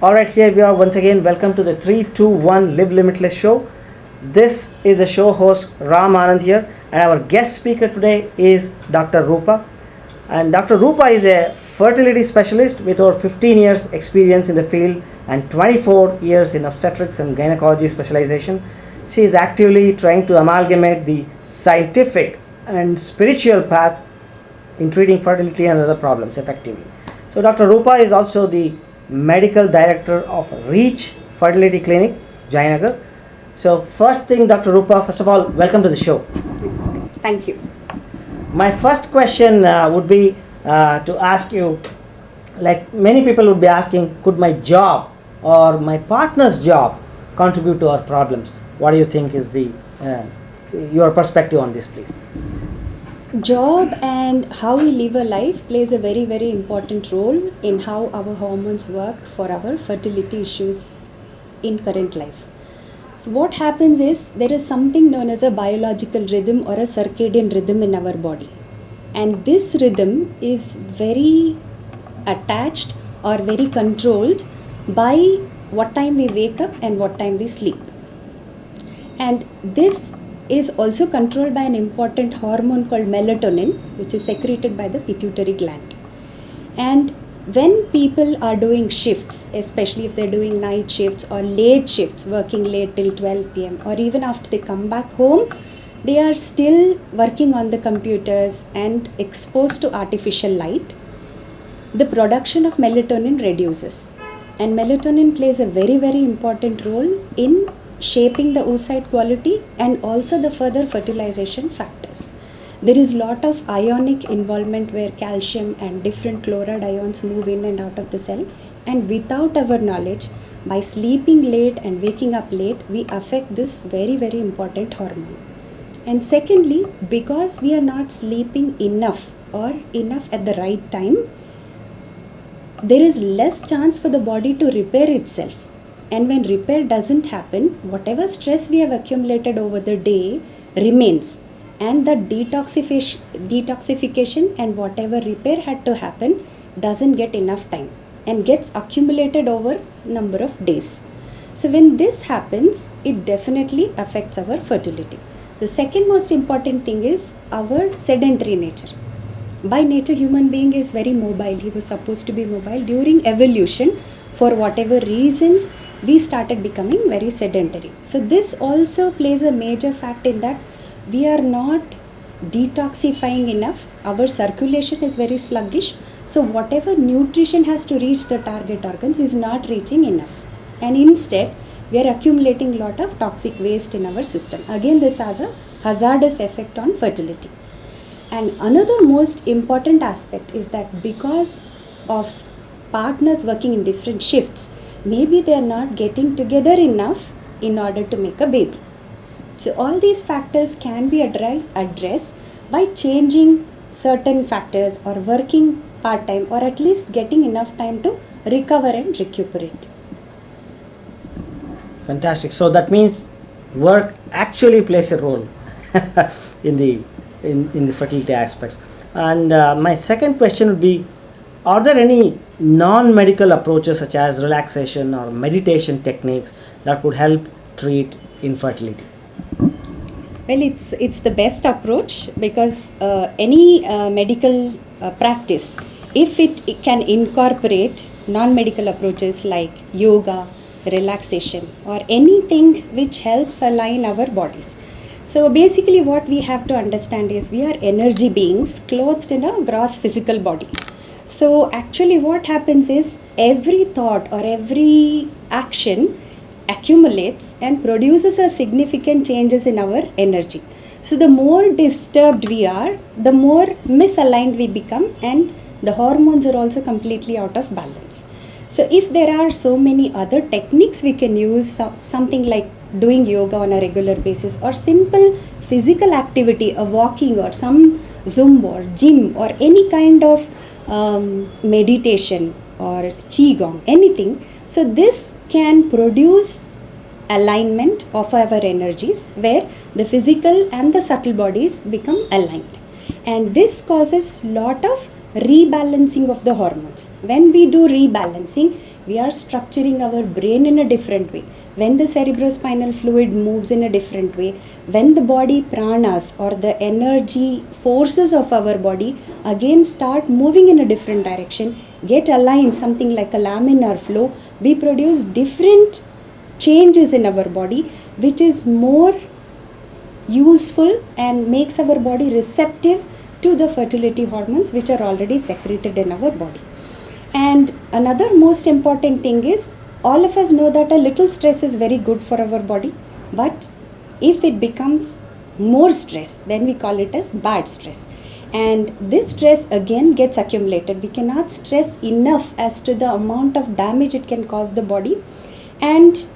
All right, here we are once again. Welcome to the 321 Live Limitless show. This is the show host Ram Anand here, and our guest speaker today is Dr. Rupa. And Dr. Rupa is a fertility specialist with over 15 years experience in the field and 24 years in obstetrics and gynecology specialization. She is actively trying to amalgamate the scientific and spiritual path in treating fertility and other problems effectively. So Dr. Rupa is also the medical director of Reach Fertility Clinic, Jayanagar. So first thing, Dr. Rupa, first of all, welcome to the show. Thank you. My first question would be to ask you, like many people would be asking, could my job or my partner's job contribute to our problems? What do you think is the your perspective on this, please? Job and how we live a life plays a very, very important role in how our hormones work for our fertility issues in current life. So what happens is there is something known as a biological rhythm or a circadian rhythm in our body. And this rhythm is very attached or very controlled by what time we wake up and what time we sleep. And this is also controlled by an important hormone called melatonin, which is secreted by the pituitary gland. And when people are doing shifts, especially if they're doing night shifts or late shifts, working late till 12 p.m. or even after they come back home, they are still working on the computers and exposed to artificial light. The production of melatonin reduces. And melatonin plays a very, very important role in shaping the oocyte quality and also the further fertilization factors. There is lot of ionic involvement where calcium and different chloride ions move in and out of the cell, and without our knowledge, by sleeping late and waking up late, we affect this very, very important hormone. And secondly, because we are not sleeping enough or enough at the right time, there is less chance for the body to repair itself. And when repair doesn't happen, whatever stress we have accumulated over the day remains. And the detoxification and whatever repair had to happen doesn't get enough time and gets accumulated over number of days. So when this happens, it definitely affects our fertility. The second most important thing is our sedentary nature. By nature, human being is very mobile. He was supposed to be mobile. During evolution, for whatever reasons, we started becoming very sedentary. So this also plays a major factor in that we are not detoxifying enough. Our circulation is very sluggish. So whatever nutrition has to reach the target organs is not reaching enough. And instead, we are accumulating lot of toxic waste in our system. Again, this has a hazardous effect on fertility. And another most important aspect is that because of partners working in different shifts, maybe they are not getting together enough in order to make a baby. So all these factors can be addressed by changing certain factors or working part-time or at least getting enough time to recover and recuperate. Fantastic. So that means work actually plays a role in the fertility aspects. And my second question would be, are there any non-medical approaches such as relaxation or meditation techniques that could help treat infertility? Well, it's the best approach because any medical practice, if it can incorporate non-medical approaches like yoga, relaxation, or anything which helps align our bodies. So basically what we have to understand is we are energy beings clothed in a gross physical body. So actually what happens is every thought or every action accumulates and produces a significant changes in our energy. So the more disturbed we are, the more misaligned we become, and the hormones are also completely out of balance. So if there are so many other techniques we can use, something like doing yoga on a regular basis or simple physical activity, a walking or some Zumba or gym or any kind of meditation or qigong, anything. So this can produce alignment of our energies where the physical and the subtle bodies become aligned. And this causes lot of rebalancing of the hormones. When we do rebalancing, We are structuring our brain in a different way. When the cerebrospinal fluid moves in a different way, when the body pranas or the energy forces of our body again start moving in a different direction, get aligned, something like a laminar flow, we produce different changes in our body, which is more useful and makes our body receptive to the fertility hormones which are already secreted in our body. And another most important thing is, all of us know that a little stress is very good for our body, but if it becomes more stress, then we call it as bad stress. And this stress again gets accumulated. We cannot stress enough as to the amount of damage it can cause the body. And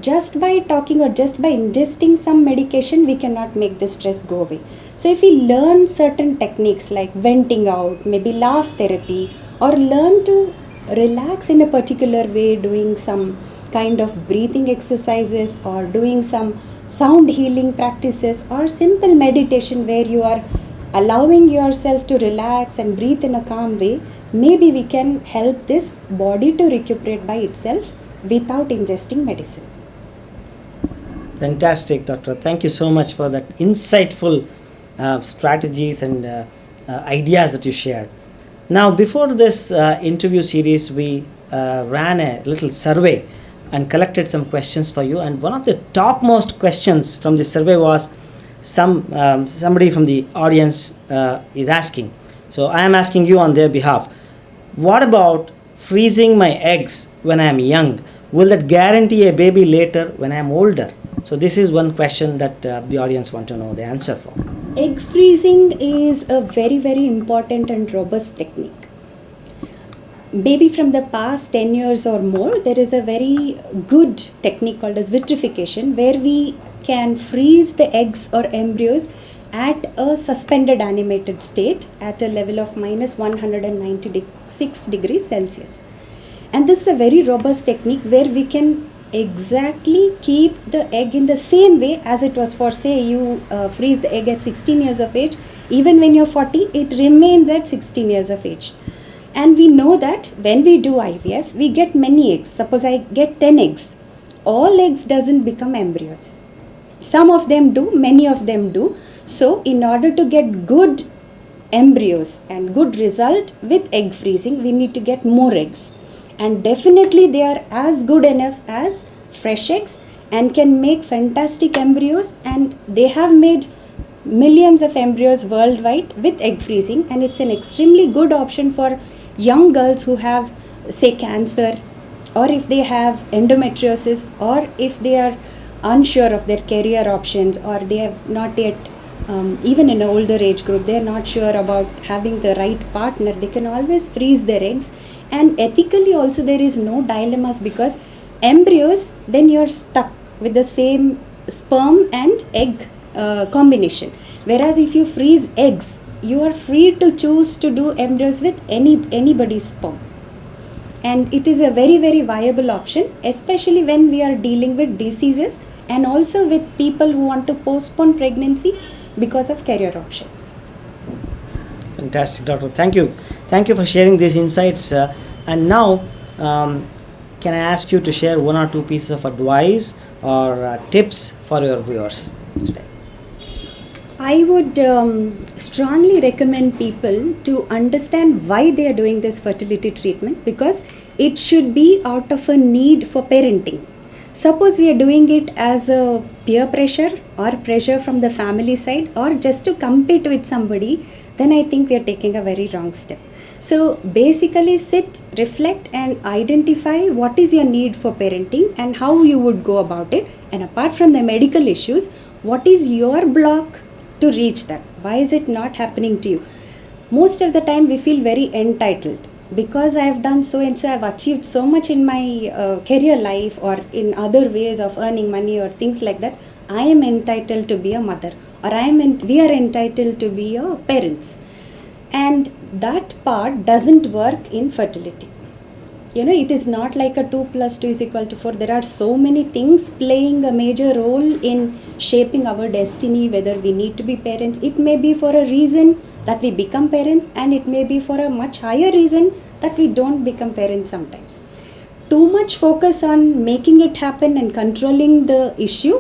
just by talking or just by ingesting some medication, we cannot make the stress go away. So if we learn certain techniques like venting out, maybe laugh therapy, or learn to relax in a particular way, doing some kind of breathing exercises or doing some sound healing practices or simple meditation where you are allowing yourself to relax and breathe in a calm way, maybe we can help this body to recuperate by itself without ingesting medicine. Fantastic, doctor. Thank you so much for that insightful strategies and ideas that you shared. Now, before this interview series, we ran a little survey and collected some questions for you. And one of the topmost questions from the survey was somebody from the audience is asking. So I am asking you on their behalf. What about freezing my eggs when I am young? Will that guarantee a baby later when I am older? So this is one question that the audience want to know the answer for. Egg freezing is a very, very important and robust technique. Maybe from the past 10 years or more, there is a very good technique called as vitrification, where we can freeze the eggs or embryos at a suspended animated state at a level of minus 196 degrees Celsius. And this is a very robust technique where we can exactly keep the egg in the same way as it was for, say, you freeze the egg at 16 years of age. Even when you're 40, it remains at 16 years of age. And we know that when we do IVF, we get many eggs. Suppose I get 10 eggs. All eggs doesn't become embryos. Some of them do, many of them do. So in order to get good embryos and good result with egg freezing, we need to get more eggs. And definitely they are as good enough as fresh eggs and can make fantastic embryos, and they have made millions of embryos worldwide with egg freezing, and it's an extremely good option for young girls who have, say, cancer, or if they have endometriosis, or if they are unsure of their career options, or they have not yet even in an older age group, they are not sure about having the right partner, they can always freeze their eggs. And ethically also there is no dilemmas, because embryos, then you are stuck with the same sperm and egg combination. Whereas if you freeze eggs, you are free to choose to do embryos with anybody's sperm. And it is a very, very viable option, especially when we are dealing with diseases and also with people who want to postpone pregnancy because of career options. Fantastic, doctor. Thank you. Thank you for sharing these insights. And now, can I ask you to share one or two pieces of advice or tips for your viewers today? I would strongly recommend people to understand why they are doing this fertility treatment, because it should be out of a need for parenting. Suppose we are doing it as a peer pressure or pressure from the family side, or just to compete with somebody, then I think we are taking a very wrong step. So basically sit, reflect and identify what is your need for parenting and how you would go about it. And apart from the medical issues, what is your block to reach that? Why is it not happening to you? Most of the time we feel very entitled, because I have done so and so, I have achieved so much in my career life or in other ways of earning money or things like that. I am entitled to be a mother, or we are entitled to be your parents. And that part doesn't work in fertility. You know, it is not like a 2 + 2 = 4. There are so many things playing a major role in shaping our destiny, whether we need to be parents. It may be for a reason that we become parents, and it may be for a much higher reason that we don't become parents sometimes. too much focus on making it happen and controlling the issue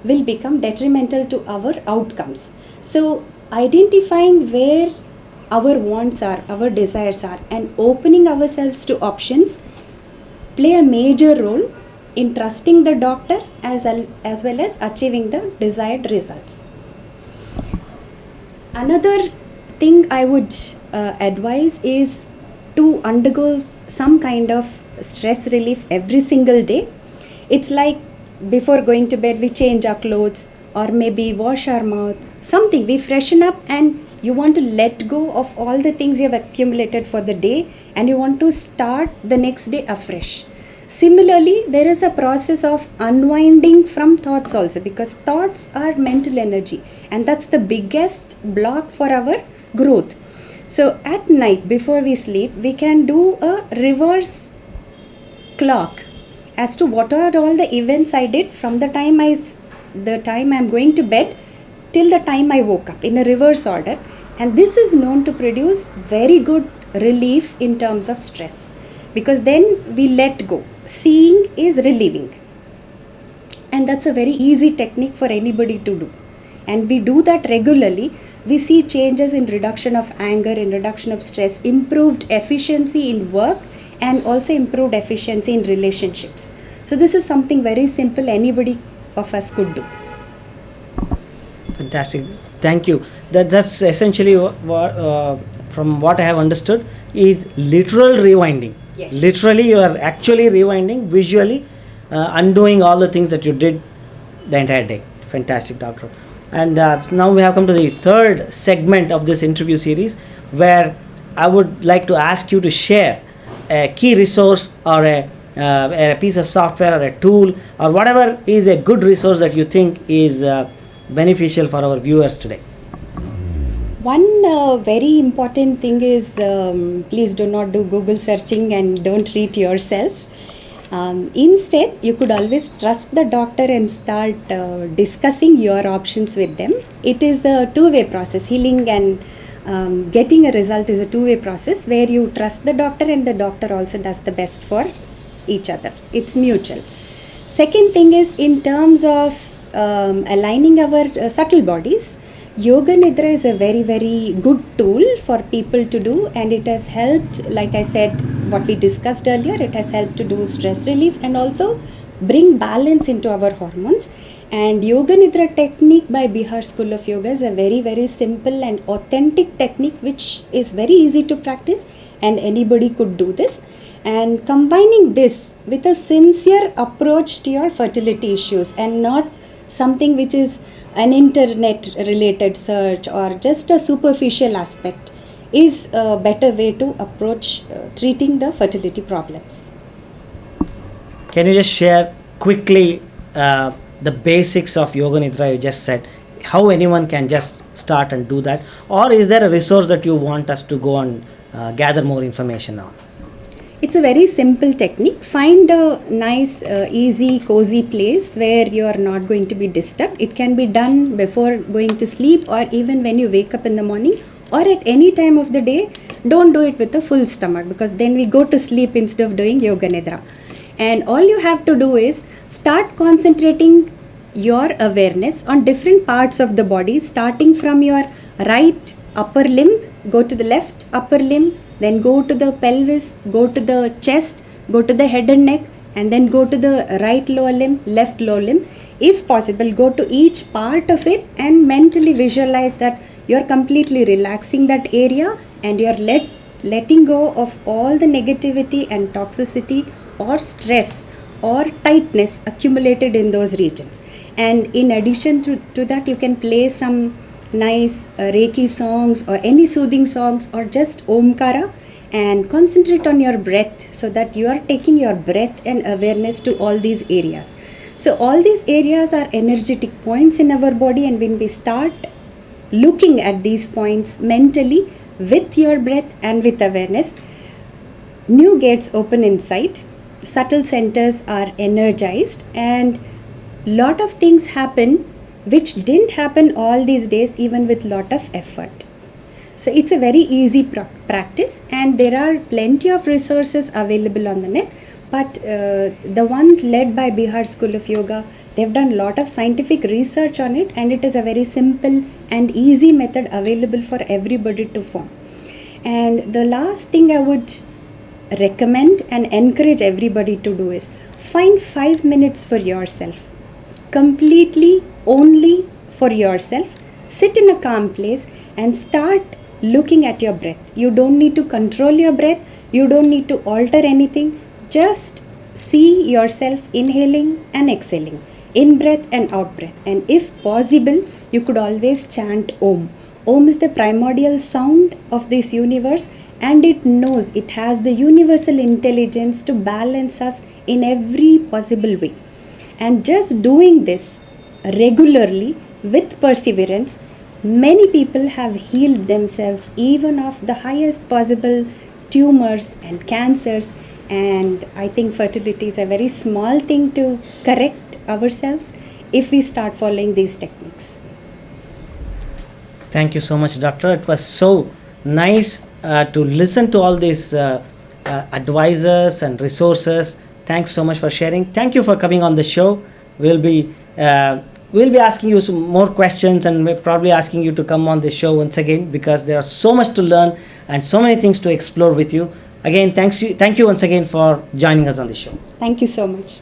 will become detrimental to our outcomes. So identifying where our wants are, our desires are, and opening ourselves to options play a major role in trusting the doctor as well as achieving the desired results. Another thing I would advise is to undergo some kind of stress relief every single day. It's like before going to bed we change our clothes or maybe wash our mouth, something, we freshen up, and you want to let go of all the things you have accumulated for the day and you want to start the next day afresh. Similarly, there is a process of unwinding from thoughts also, because thoughts are mental energy and that's the biggest block for our growth. So at night before we sleep, we can do a reverse clock as to what are all the events I did from the time I'm going to bed till the time I woke up in a reverse order, and this is known to produce very good relief in terms of stress, because then we let go. Seeing is relieving, and that's a very easy technique for anybody to do, and we do that regularly. We see changes in reduction of anger, in reduction of stress, improved efficiency in work, and also improved efficiency in relationships. So this is something very simple anybody of us could do. Fantastic. Thank you. That's essentially what, from what I have understood, is literal rewinding. Yes. Literally, you are actually rewinding, visually undoing all the things that you did the entire day. Fantastic, doctor. And now we have come to the third segment of this interview series, where I would like to ask you to share a key resource or a piece of software or a tool or whatever is a good resource that you think is beneficial for our viewers today. One very important thing is please do not do Google searching and don't read yourself. Instead, you could always trust the doctor and start discussing your options with them. It is a two-way process. Healing and getting a result is a two-way process where you trust the doctor and the doctor also does the best for each other. It's mutual. Second thing is, in terms of aligning our subtle bodies, Yoga Nidra is a very, very good tool for people to do, and it has helped, like I said, what we discussed earlier, it has helped to do stress relief and also bring balance into our hormones. And Yoga Nidra technique by Bihar School of Yoga is a very, very simple and authentic technique which is very easy to practice and anybody could do this. And combining this with a sincere approach to your fertility issues and not something which is an internet related search or just a superficial aspect is a better way to approach treating the fertility problems. Can you just share quickly the basics of Yoga Nidra you just said, how anyone can just start and do that, or is there a resource that you want us to go and gather more information on? It's a very simple technique. Find a nice, easy, cozy place where you are not going to be disturbed. It can be done before going to sleep or even when you wake up in the morning or at any time of the day. Don't do it with a full stomach, because then we go to sleep instead of doing Yoga Nidra. And all you have to do is start concentrating your awareness on different parts of the body, starting from your right upper limb, go to the left upper limb, then go to the pelvis, go to the chest, go to the head and neck, and then go to the right lower limb, left lower limb. If possible, go to each part of it and mentally visualize that you're completely relaxing that area and you're letting go of all the negativity and toxicity or stress or tightness accumulated in those regions. And in addition to that, you can play some nice Reiki songs or any soothing songs or just Omkara and concentrate on your breath so that you are taking your breath and awareness to all these areas. So all these areas are energetic points in our body, and when we start looking at these points mentally with your breath and with awareness, new gates open inside, subtle centers are energized, and lot of things happen which didn't happen all these days even with lot of effort. So it's a very easy practice, and there are plenty of resources available on the net. But the ones led by Bihar School of Yoga, they've done a lot of scientific research on it, and it is a very simple and easy method available for everybody to form. And the last thing I would recommend and encourage everybody to do is find 5 minutes for yourself, completely only for yourself. Sit in a calm place and start looking at your breath. You don't need to control your breath, you don't need to alter anything. Just see yourself inhaling and exhaling, in breath and out breath. And if possible, you could always chant Om. Om is the primordial sound of this universe, and it knows, it has the universal intelligence to balance us in every possible way. And just doing this regularly with perseverance, many people have healed themselves even of the highest possible tumors and cancers. And I think fertility is a very small thing to correct ourselves if we start following these techniques. Thank you so much, doctor. It was so nice to listen to all these advisors and resources. Thanks so much for sharing. Thank you for coming on the show. We'll be asking you some more questions, and we're probably asking you to come on the show once again, because there are so much to learn and so many things to explore with you. Again, thank you once again for joining us on the show. Thank you so much.